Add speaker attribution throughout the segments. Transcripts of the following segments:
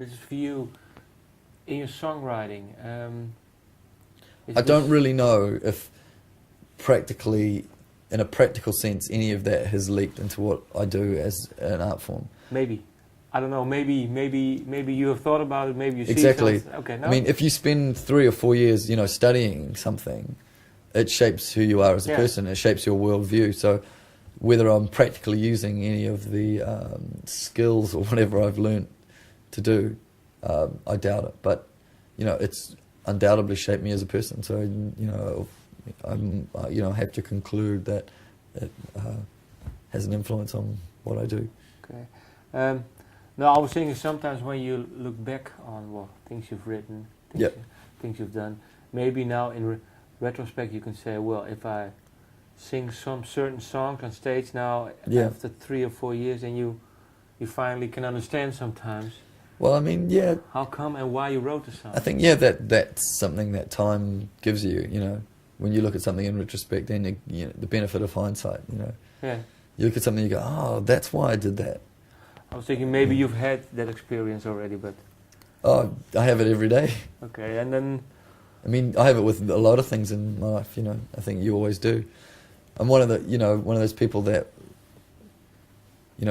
Speaker 1: This is for you in your songwriting.
Speaker 2: I don't really know if practically, in a practical sense, any of that has leaked into what I do as an art form.
Speaker 1: Maybe. I don't know. Maybe you have thought about it. Maybe you see
Speaker 2: Exactly.
Speaker 1: something. Okay. No?
Speaker 2: I mean, if you spend 3 or 4 years, studying something, it shapes who you are as a person. It shapes your worldview. So, whether I'm practically using any of the skills or whatever I've learnt to do, I doubt it. But it's undoubtedly shaped me as a person. So, I have to conclude that it has an influence on what I do.
Speaker 1: Okay. Now, I was thinking sometimes when you look back on things you've written, things you've done, maybe now in retrospect you can say, well, if I sing some certain songs on stage now after 3 or 4 years, then you finally can understand sometimes.
Speaker 2: Well, I mean,
Speaker 1: how come and why you wrote the song.
Speaker 2: I think that's something that time gives you. When you look at something in retrospect, then the benefit of hindsight.
Speaker 1: Yeah.
Speaker 2: You look at something, you go, oh, that's why I did that.
Speaker 1: I was thinking maybe you've had that experience already, but...
Speaker 2: Oh, I have it every day.
Speaker 1: Okay, and then...
Speaker 2: I mean, I have it with a lot of things in my life, I think you always do. I'm one of those people that,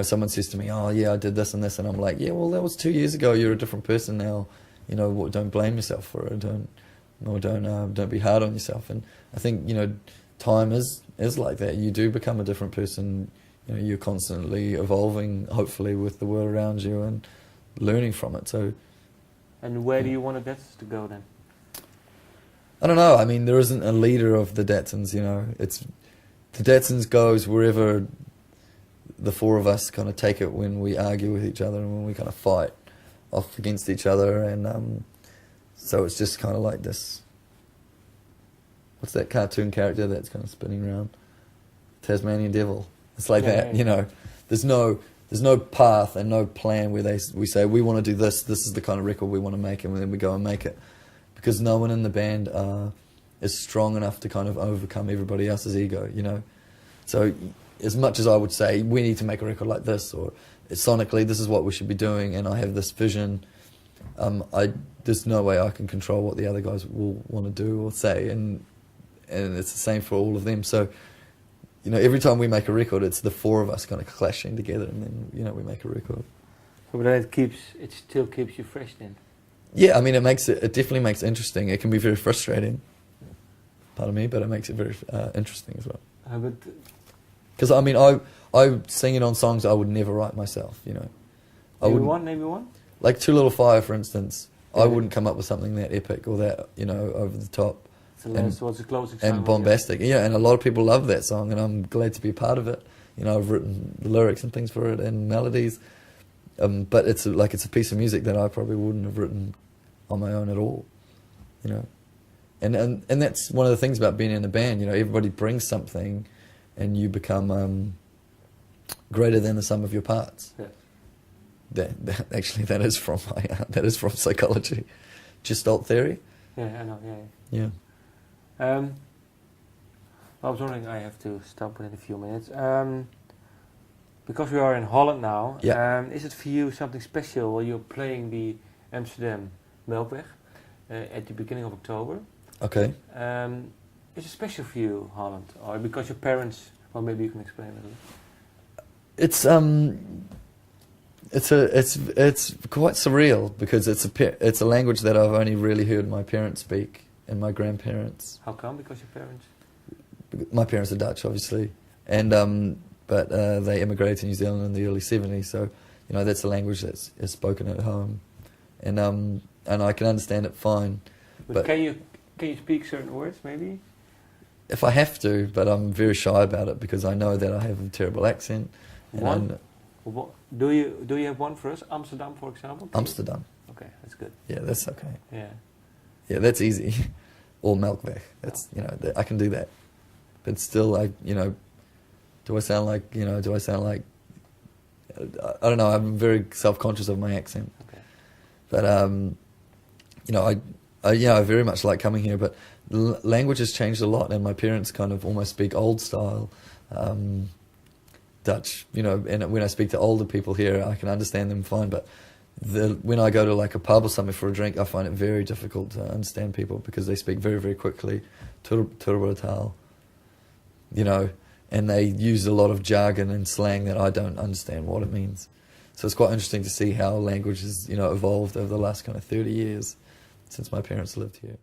Speaker 2: someone says to me, oh yeah, I did this and this, and I'm like, yeah, well, that was 2 years ago, you're a different person now, don't blame yourself for it, don't be hard on yourself. And I think, time is like that. You do become a different person. You're constantly evolving, hopefully, with the world around you and learning from it. So,
Speaker 1: and where do you want the Datsuns to go then?
Speaker 2: I don't know. I mean, there isn't a leader of the Datsuns. It's the Datsuns goes wherever the four of us kind of take it when we argue with each other and when we kind of fight off against each other. And so it's just kind of like this. What's that cartoon character that's kind of spinning around? Tasmanian Devil. It's like that, There's no path and no plan where we say we want to do this. This is the kind of record we want to make, and then we go and make it, because no one in the band is strong enough to kind of overcome everybody else's ego, So as much as I would say we need to make a record like this, or sonically this is what we should be doing, and I have this vision, there's no way I can control what the other guys will want to do or say, and it's the same for all of them. So. Every time we make a record, it's the four of us kind of clashing together, and then, we make a record.
Speaker 1: So then it still keeps you fresh then?
Speaker 2: Yeah, I mean, it definitely makes it interesting. It can be very frustrating, pardon me, but it makes it very interesting as well. Because, I mean, I sing it on songs I would never write myself,
Speaker 1: Maybe one?
Speaker 2: Like Too Little Fire, for instance. Yeah. I wouldn't come up with something that epic or that, over the top.
Speaker 1: What's the closest
Speaker 2: and bombastic, and a lot of people love that song, and I'm glad to be a part of it. I've written the lyrics and things for it and melodies, but it's a piece of music that I probably wouldn't have written on my own at all, and that's one of the things about being in a band. Everybody brings something, and you become greater than the sum of your parts.
Speaker 1: Yeah.
Speaker 2: That is from psychology, Gestalt theory.
Speaker 1: Yeah, I know.
Speaker 2: Yeah.
Speaker 1: I was wondering, I have to stop within a few minutes. Because we are in Holland now, is it for you something special while you're playing the Amsterdam Melkweg at the beginning of October?
Speaker 2: Okay.
Speaker 1: Is it special for you, Holland? Or because your parents, well, maybe you can explain a little.
Speaker 2: It's quite surreal, because it's a language that I've only really heard my parents speak. And my grandparents.
Speaker 1: How come? Because your parents?
Speaker 2: My parents are Dutch, obviously, and but they immigrated to New Zealand in the early '70s. So, that's a language that's is spoken at home, and I can understand it fine.
Speaker 1: But can you speak certain words, maybe?
Speaker 2: If I have to, but I'm very shy about it because I know that I have a terrible accent.
Speaker 1: One? Do you have one for us? Amsterdam, for example?
Speaker 2: Amsterdam.
Speaker 1: Okay, that's good.
Speaker 2: Yeah, that's okay.
Speaker 1: Yeah.
Speaker 2: Yeah, that's easy. Or Melkweg. That's I can do that. But still, do I sound like I don't know. I'm very self-conscious of my accent.
Speaker 1: Okay.
Speaker 2: But I very much like coming here. But language has changed a lot, and my parents kind of almost speak old style Dutch. And when I speak to older people here, I can understand them fine. But when I go to like a pub or something for a drink, I find it very difficult to understand people because they speak very, very quickly, turbotaal, you know, and they use a lot of jargon and slang that I don't understand what it means. So it's quite interesting to see how language has, you know, evolved over the last kind of 30 years since my parents lived here.